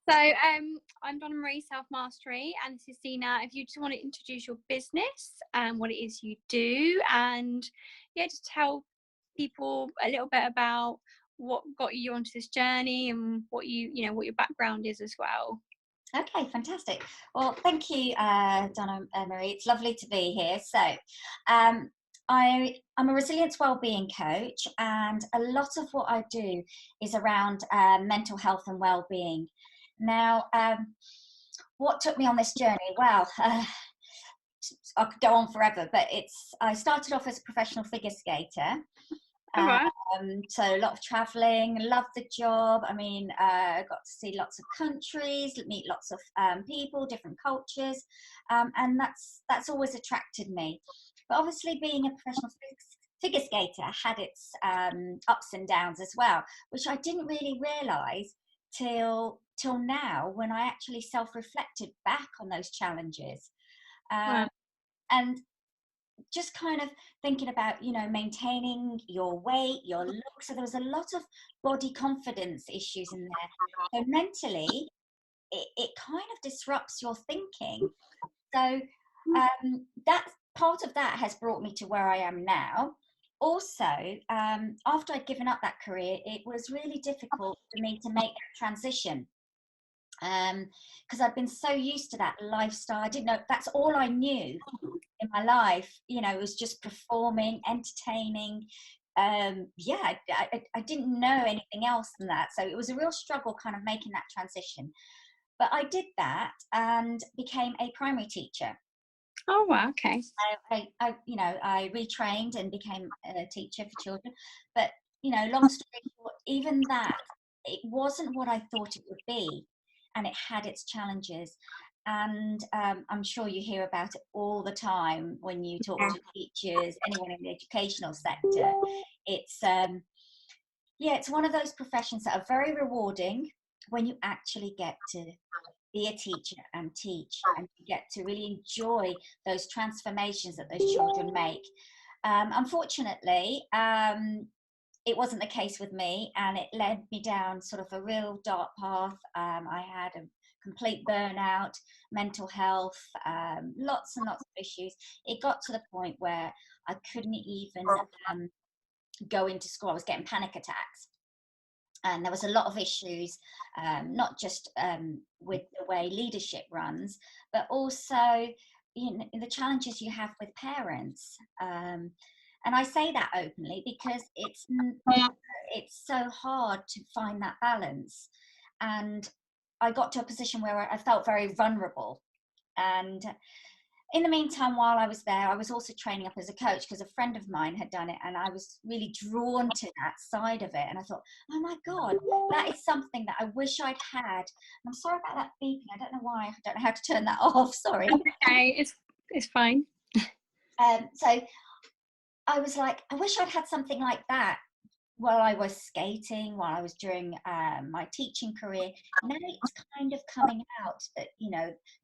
I'm Donna Marie Self Mastery, and this is Zeenat. If you just want to introduce your business and what it is you do, and just tell people a little bit about what got you onto this journey and what what your background is as well. Okay, fantastic. Well, thank you, Donna Marie. It's lovely to be here. So, I'm a resilience wellbeing coach, and a lot of what I do is around mental health and wellbeing. Now, what took me on this journey? Well, I could go on forever, but I started off as a professional figure skater. Right. So a lot of traveling, loved the job. I mean, got to see lots of countries, meet lots of people, different cultures, and that's always attracted me. But obviously, being a professional figure skater had its ups and downs as well, which I didn't really realise till now, when I actually self-reflected back on those challenges. Right. And just kind of thinking about, maintaining your weight, your look. So there was a lot of body confidence issues in there. So mentally, it kind of disrupts your thinking. So that part of that has brought me to where I am now. Also, after I'd given up that career, it was really difficult for me to make that transition, because I'd been so used to that lifestyle. I didn't know, that's all I knew in my life. It was just performing, entertaining. I didn't know anything else than that. So it was a real struggle kind of making that transition. But I did that and became a primary teacher. Oh, wow. Okay. I retrained and became a teacher for children. But, long story short, even that, it wasn't what I thought it would be. And it had its challenges. And I'm sure you hear about it all the time when you talk to teachers, anyone in the educational sector. It's it's one of those professions that are very rewarding when you actually get to be a teacher and teach, and you get to really enjoy those transformations that those children make. Unfortunately, it wasn't the case with me, and it led me down sort of a real dark path. I had a complete burnout, mental health, lots and lots of issues. It got to the point where I couldn't even go into school. I was getting panic attacks. And there was a lot of issues, not just with the way leadership runs, but also the challenges you have with parents. And I say that openly because it's so hard to find that balance. And I got to a position where I felt very vulnerable. And in the meantime, while I was there, I was also training up as a coach because a friend of mine had done it, and I was really drawn to that side of it. And I thought, oh my God, that is something that I wish I'd had. I'm sorry about that beeping. I don't know why. I don't know how to turn that off. Sorry. Okay, it's fine. So I was like, I wish I'd had something like that while I was skating, while I was during my teaching career. Now it's kind of coming out that,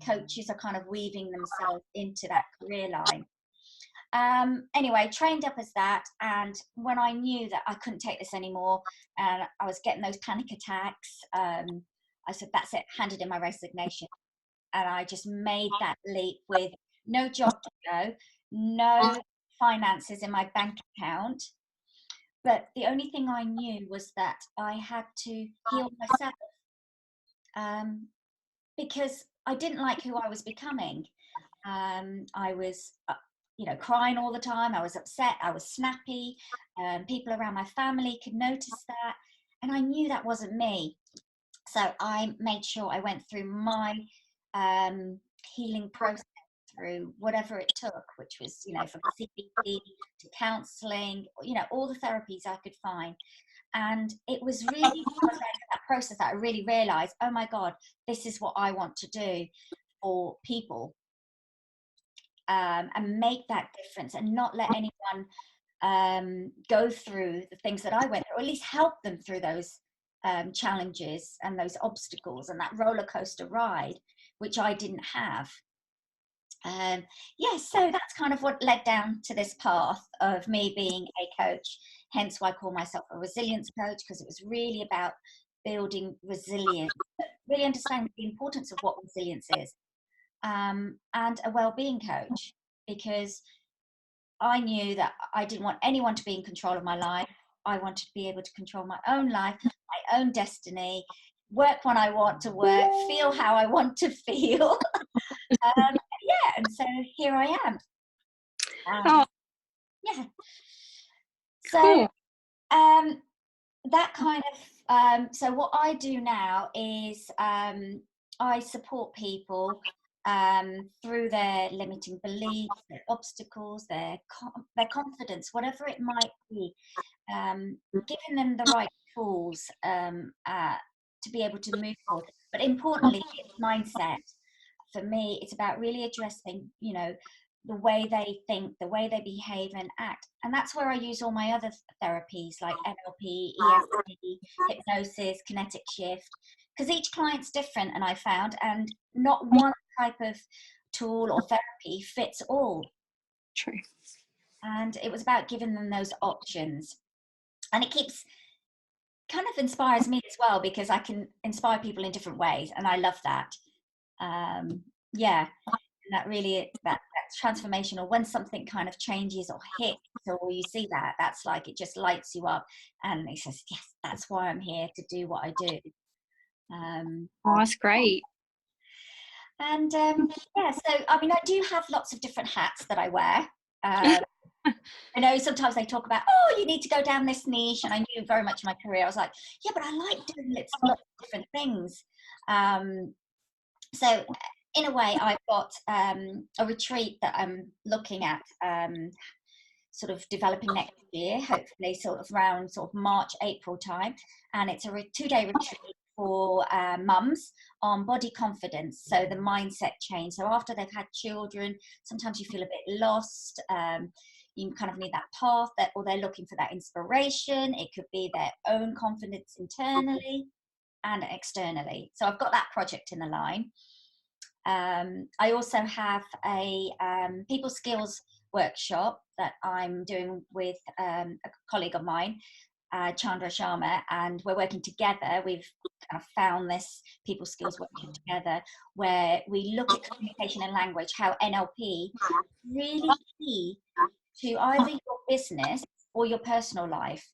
coaches are kind of weaving themselves into that career line. Anyway, trained up as that. And when I knew that I couldn't take this anymore and I was getting those panic attacks, I said, that's it, handed in my resignation. And I just made that leap with no job to go, no finances in my bank account. But the only thing I knew was that I had to heal myself, because I didn't like who I was becoming. I was, crying all the time. I was upset. I was snappy. People around my family could notice that. And I knew that wasn't me. So I made sure I went through my healing process, through whatever it took, which was, from CBT to counselling, all the therapies I could find. And it was really that process that I really realised, oh my God, this is what I want to do for people, and make that difference, and not let anyone go through the things that I went through, or at least help them through those challenges and those obstacles and that roller coaster ride, which I didn't have. So that's kind of what led down to this path of me being a coach, hence why I call myself a resilience coach, because it was really about building resilience, really understand the importance of what resilience is, and a well-being coach, because I knew that I didn't want anyone to be in control of my life. I wanted to be able to control my own life, my own destiny, work when I want to work, feel how I want to feel. Yeah, and so here I am. Oh, Yeah. So cool. that kind of so what I do now is I support people through their limiting beliefs, their obstacles, their confidence, whatever it might be, giving them the right tools to be able to move forward. But importantly, it's mindset. For me, it's about really addressing, the way they think, the way they behave and act. And that's where I use all my other therapies like NLP, EFT, hypnosis, kinetic shift, because each client's different, and I found, and not one type of tool or therapy fits all. True. And it was about giving them those options. And it kind of inspires me as well, because I can inspire people in different ways, and I love that. Yeah, that really that's transformational when something kind of changes or hits, or you see that's like it just lights you up, and it says, yes, that's why I'm here to do what I do. Oh, that's great. And yeah, so I mean, I do have lots of different hats that I wear. I know sometimes they talk about, oh, you need to go down this niche, and I knew very much in my career I was like, yeah, but I like doing lots of different things. So in a way, I've got a retreat that I'm looking at sort of developing next year, hopefully sort of around sort of March, April time. And it's a 2-day retreat for mums on body confidence. So the mindset change. So after they've had children, sometimes you feel a bit lost. You kind of need that path, or they're looking for that inspiration. It could be their own confidence internally and externally. So I've got that project in the line. I also have a people skills workshop that I'm doing with a colleague of mine, Chandra Sharma, and we're working together. We've kind of found this people skills workshop together, where we look at communication and language, how NLP really key to either your business or your personal life.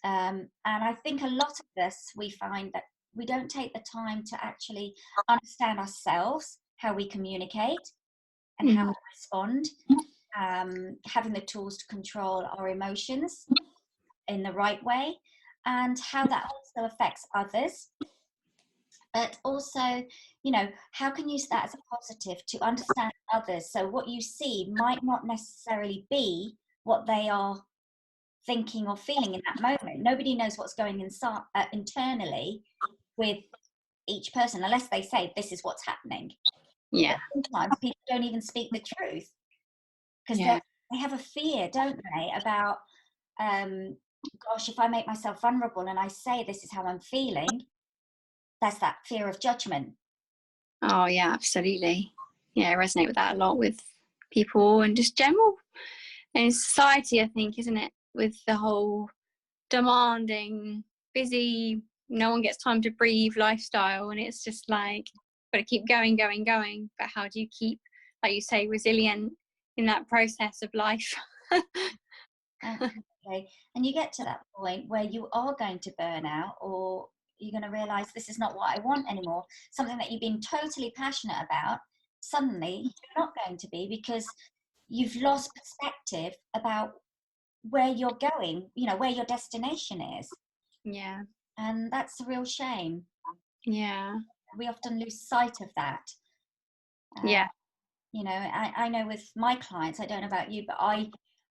And I think a lot of us, we find that we don't take the time to actually understand ourselves, how we communicate and how we respond, having the tools to control our emotions in the right way, and how that also affects others. But also, how can you use that as a positive to understand others? So what you see might not necessarily be what they are thinking or feeling in that moment. Nobody knows what's going inside internally with each person, unless they say this is what's happening. Yeah. But sometimes people don't even speak the truth, because they have a fear, don't they, about gosh, if I make myself vulnerable and I say this is how I'm feeling, there's that fear of judgment. Oh yeah, absolutely. Yeah, I resonate with that a lot with people and just general in society, I think, isn't it? With the whole demanding, busy, no one gets time to breathe lifestyle, and it's just like, got to keep going. But how do you keep, like you say, resilient in that process of life? Okay. And you get to that point where you are going to burn out, or you're going to realize this is not what I want anymore. Something that you've been totally passionate about, suddenly you're not going to be, because you've lost perspective about where you're going, where your destination is. Yeah. And that's a real shame. Yeah. We often lose sight of that. Yeah. I know with my clients, I don't know about you, but I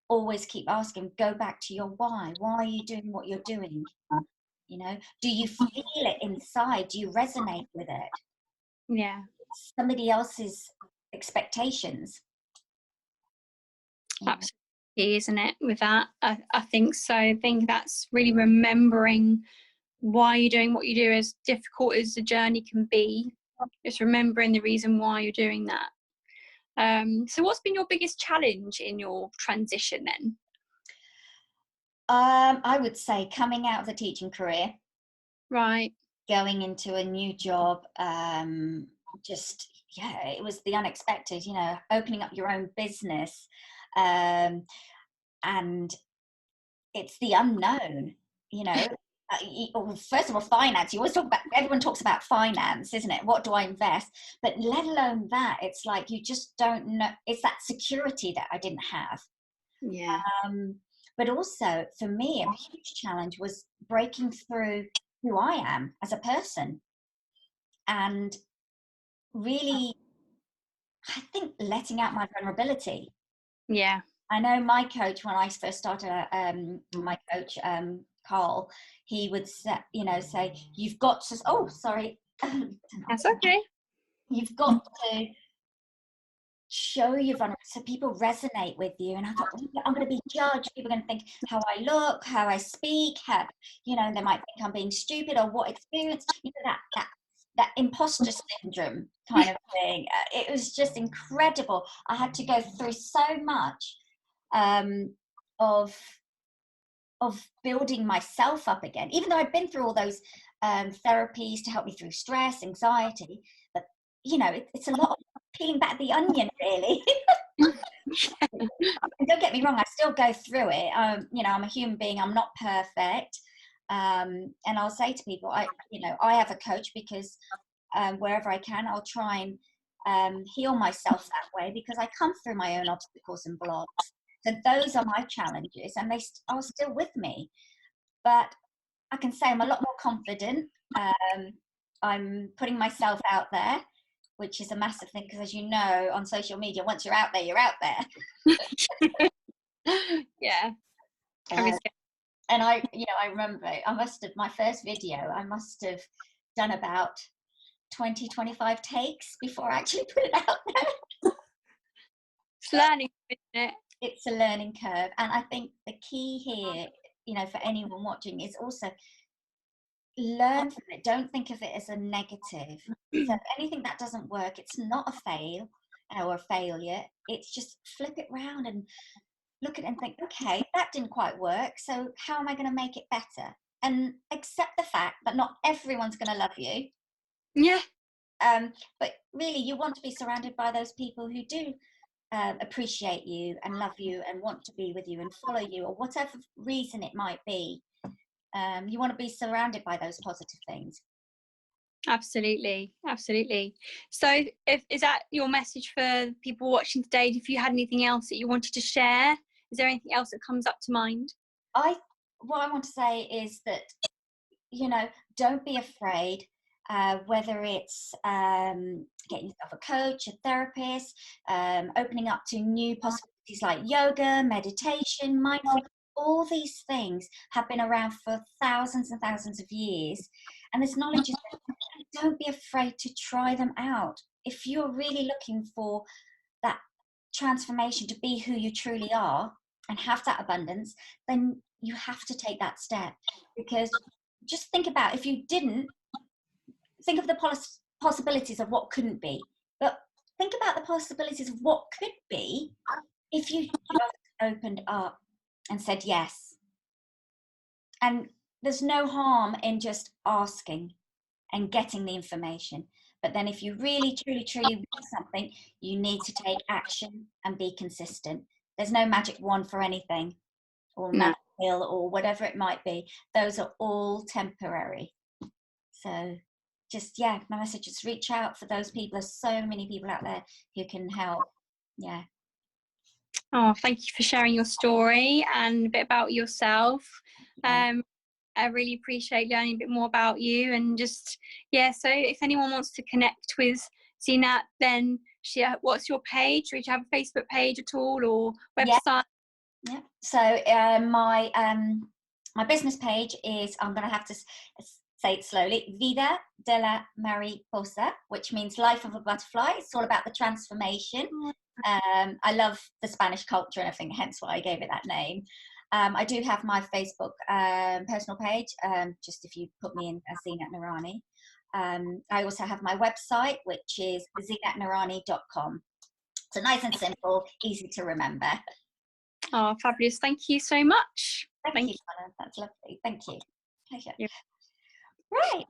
always keep asking, go back to your why. Why are you doing what you're doing? Do you feel it inside? Do you resonate with it? Yeah. Somebody else's expectations. Absolutely, isn't it? With that, I think so. I think that's really remembering why you're doing what you do, as difficult as the journey can be. Just remembering the reason why you're doing that. So what's been your biggest challenge in your transition then? I would say coming out of the teaching career. Right. going into a new job, just, yeah, it was the unexpected, you know, opening up your own business, and it's the unknown, you know. First of all, finance. You always talk about, everyone talks about finance, isn't it? What do I invest? But let alone that, it's like you just don't know. It's that security that I didn't have. Yeah. But also for me, a huge challenge was breaking through who I am as a person, and really, I think, letting out my vulnerability. Yeah. I know my coach, when I first started, my coach, Carl, he would say, you know, say, you've got to, oh, sorry. That's okay. You've got to show your vulnerability so people resonate with you. And I thought, oh, I'm going to be judged. People are going to think how I look, how I speak, how, you know, they might think I'm being stupid, or what experience, you know, that imposter syndrome kind of thing. It was just incredible. I had to go through so much of building myself up again, even though I'd been through all those therapies to help me through stress, anxiety. But you know, it's a lot of peeling back the onion, really. And don't get me wrong, I still go through it. You know, I'm a human being. I'm not perfect, and I'll say to people, you know, I have a coach because wherever I can, I'll try and heal myself that way, because I come through my own obstacles and blocks. So those are my challenges, and they are still with me. But I can say I'm a lot more confident. I'm putting myself out there, which is a massive thing, because as you know, on social media, once you're out there, you're out there. Yeah. And I, you know, I remember my first video, I must have done about 20-25 takes before I actually put it out there. It's learning, isn't it? It's a learning curve. And I think the key here, you know, for anyone watching, is also learn from it. Don't think of it as a negative. So anything that doesn't work, it's not a fail or a failure. It's just flip it round and look at it and think, okay, that didn't quite work. So how am I going to make it better? And accept the fact that not everyone's going to love you. Yeah. But really, you want to be surrounded by those people who do appreciate you and love you and want to be with you and follow you, or whatever reason it might be. You want to be surrounded by those positive things. Absolutely. So is that your message for people watching today? If you had anything else that you wanted to share, is there anything else that comes up to mind? What I want to say is that, you know, don't be afraid, whether it's getting yourself a coach, a therapist, opening up to new possibilities like yoga, meditation, mindfulness. All these things have been around for thousands and thousands of years, and this knowledge is there. Don't be afraid to try them out. If you're really looking for that transformation to be who you truly are and have that abundance, then you have to take that step. Because just think about, if you didn't think of the possibilities of what couldn't be, but think about the possibilities of what could be if you just opened up and said yes. And there's no harm in just asking and getting the information. But then if you really, truly, truly want something, you need to take action and be consistent. There's no magic wand for anything, or magic pill, or whatever it might be. Those are all temporary. So just, yeah, my message is reach out for those people. There's so many people out there who can help. Yeah. Oh, thank you for sharing your story and a bit about yourself. I really appreciate learning a bit more about you, and just, yeah, so if anyone wants to connect with Zeenat, then what's your page? Do you have a Facebook page at all, or website? Yeah. So my business page is, I'm going to have to say it slowly, Vida de la Mariposa, which means life of a butterfly. It's all about the transformation. I love the Spanish culture and everything, hence why I gave it that name. I do have my Facebook personal page, just if you put me in as Zeenat Noorani. I also have my website, which is zeenatnoorani.com. So nice and simple, easy to remember. Oh, fabulous. Thank you so much. Thank you, Donna. That's lovely. Thank you. Pleasure. Yeah. Right.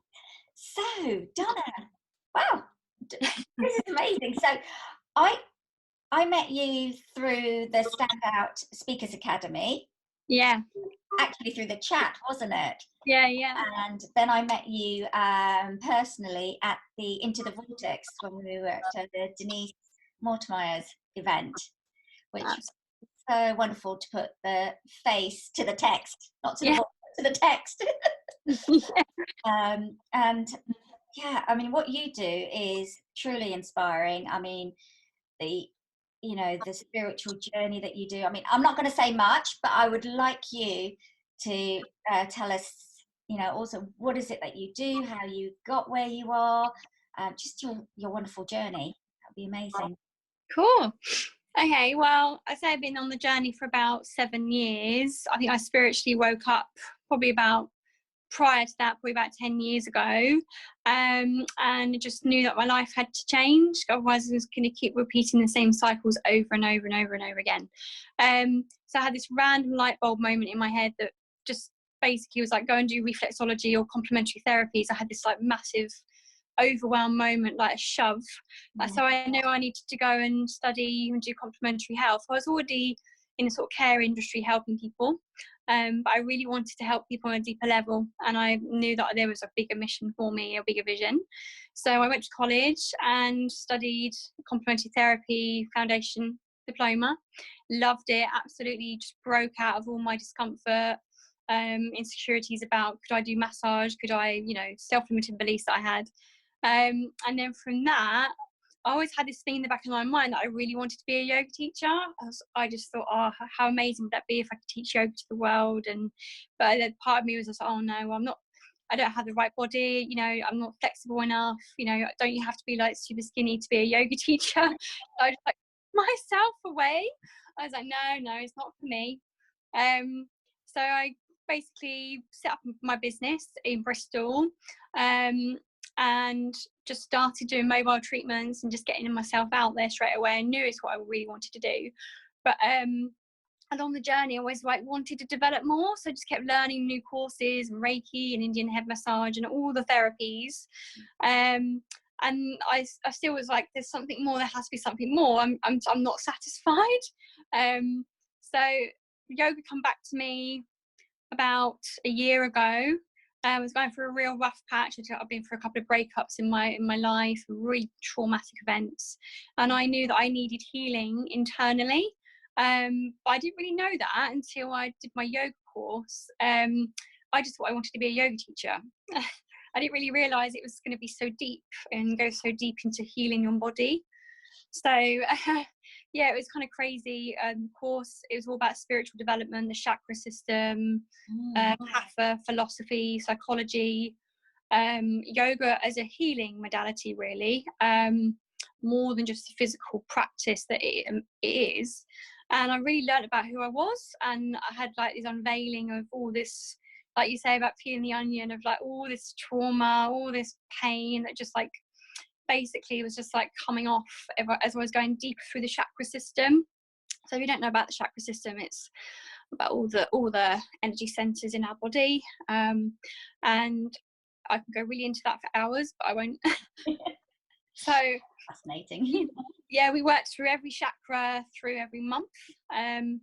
So, Donna, wow, this is amazing. So, I I met you through the Standout Speakers Academy, Yeah, actually through the chat, wasn't it? yeah. And then I met you personally at the Into the Vortex when we were at the Denise Mortimeyer's event, which was so wonderful to put the face to the text, not to the Yeah. voice, to the text. Yeah. And yeah, I mean, what you do is truly inspiring. I mean, the the spiritual journey that you do. I mean, I'm not going to say much, but I would like you to tell us, also what is it that you do, how you got where you are, just your wonderful journey. That'd be amazing. Cool. Okay, well, I say I've been on the journey for about 7 years. I think I spiritually woke up probably about prior to that, probably about 10 years ago, and just knew that my life had to change, otherwise I was going to keep repeating the same cycles over and over and over and over again. So I had this random light bulb moment in my head that just basically was like, go and do reflexology or complementary therapies. I had this like massive overwhelmed moment, like a shove. So I knew I needed to go and study and do complementary health. I was already in the sort of care industry helping people, but I really wanted to help people on a deeper level, and I knew that there was a bigger mission for me, a bigger vision. So I went to college and studied complementary therapy foundation diploma. Loved it, absolutely just broke out of all my discomfort, insecurities about could I do massage, could I, self-limiting beliefs that I had. And then from that, I always had this thing in the back of my mind that I really wanted to be a yoga teacher. I just thought, oh, how amazing would that be if I could teach yoga to the world? But then part of me was just, oh no, I don't have the right body. I'm not flexible enough. Don't you have to be like super skinny to be a yoga teacher? So I just like myself away. I was like, no, it's not for me. So I basically set up my business in Bristol. And just started doing mobile treatments and just getting myself out there straight away. I knew it's what I really wanted to do, but along the journey I always wanted to develop more, so I just kept learning new courses and Reiki and Indian head massage and all the therapies, and I still was like, there's something more, there has to be something more. I'm not satisfied. So yoga come back to me about a year ago. I was going through a real rough patch. I've been through a couple of breakups in my life, really traumatic events, and I knew that I needed healing internally. But I didn't really know that until I did my yoga course. I just thought I wanted to be a yoga teacher. I didn't really realise it was going to be so deep and go so deep into healing your body. So yeah, it was kind of crazy. Course, it was all about spiritual development, the chakra system, hatha, philosophy, psychology, yoga as a healing modality, really, more than just a physical practice that it is. And I really learned about who I was, and I had like this unveiling of all this, like you say about peeling the onion, of like all this trauma, all this pain that just like basically was just like coming off as I was going deeper through the chakra system. So if you don't know about the chakra system, it's about all the energy centers in our body, and I can go really into that for hours, but I won't. So Fascinating. yeah, we worked through every chakra through every month, and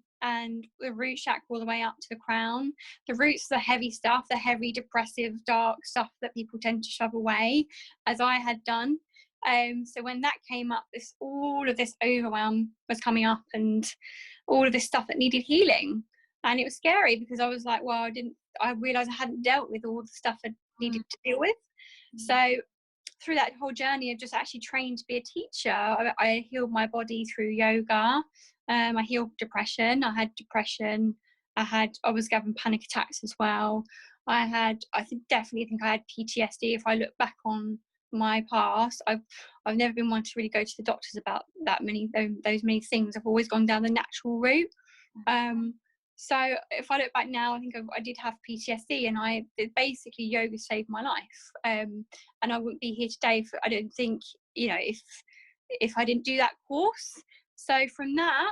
the root chakra all the way up to the crown. The root's the heavy stuff, the heavy, depressive, dark stuff that people tend to shove away, as I had done. So when that came up, all of this overwhelm was coming up, and all of this stuff that needed healing. And it was scary because I was like, well, I realised I hadn't dealt with all the stuff I needed to deal with. So through that whole journey of just actually trained to be a teacher, I healed my body through yoga. I healed depression. I had depression. I was having panic attacks as well. I definitely think I had PTSD. If I look back on my past, I've never been one to really go to the doctors about those many things. I've always gone down the natural route. So if I look back now, I think I did have PTSD, and basically yoga saved my life. And I wouldn't be here today I don't think, if I didn't do that course. So from that,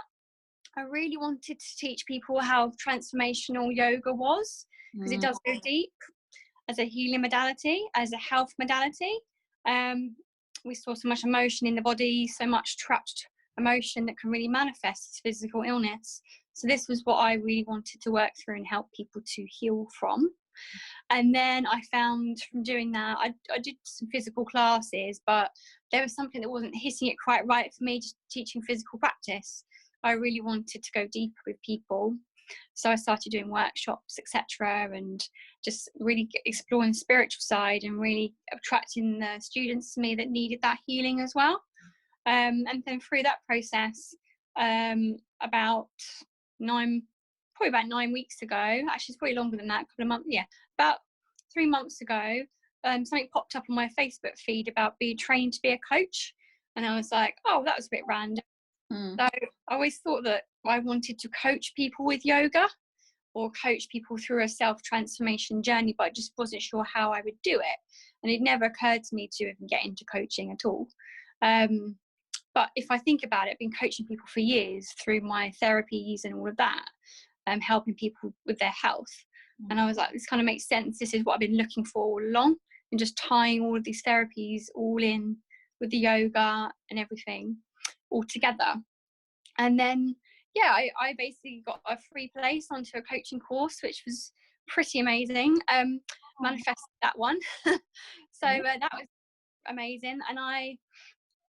I really wanted to teach people how transformational yoga was, because it does go deep. as a healing modality, as a health modality. We saw so much emotion in the body, so much trapped emotion that can really manifest as physical illness. So this was what I really wanted to work through and help people to heal from. And then I found from doing that, I did some physical classes, but there was something that wasn't hitting it quite right for me, just teaching physical practice. I really wanted to go deeper with people. So I started doing workshops, etc., and just really exploring the spiritual side and really attracting the students to me that needed that healing as well. And then through that process, about 9 weeks ago, actually it's probably longer than that, a couple of months, about 3 months ago, something popped up on my Facebook feed about being trained to be a coach. And I was like, oh, that was a bit random. So I always thought that I wanted to coach people with yoga or coach people through a self-transformation journey, but I just wasn't sure how I would do it. And it never occurred to me to even get into coaching at all. But if I think about it, I've been coaching people for years through my therapies and all of that, helping people with their health. And I was like, this kind of makes sense. This is what I've been looking for all along, and just tying all of these therapies all in with the yoga and everything all together. And then, I basically got a free place onto a coaching course, which was pretty amazing. Manifested that one. So that was amazing. And I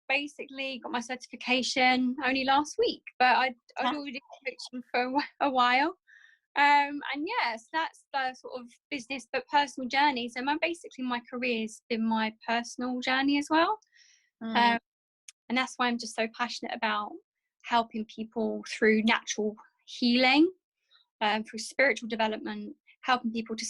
basically got my certification only last week, but I'd already been coaching for a while. And yes, that's the sort of business but personal journey. So my career's been my personal journey as well. And that's why I'm just so passionate about helping people through natural healing, through spiritual development, helping people to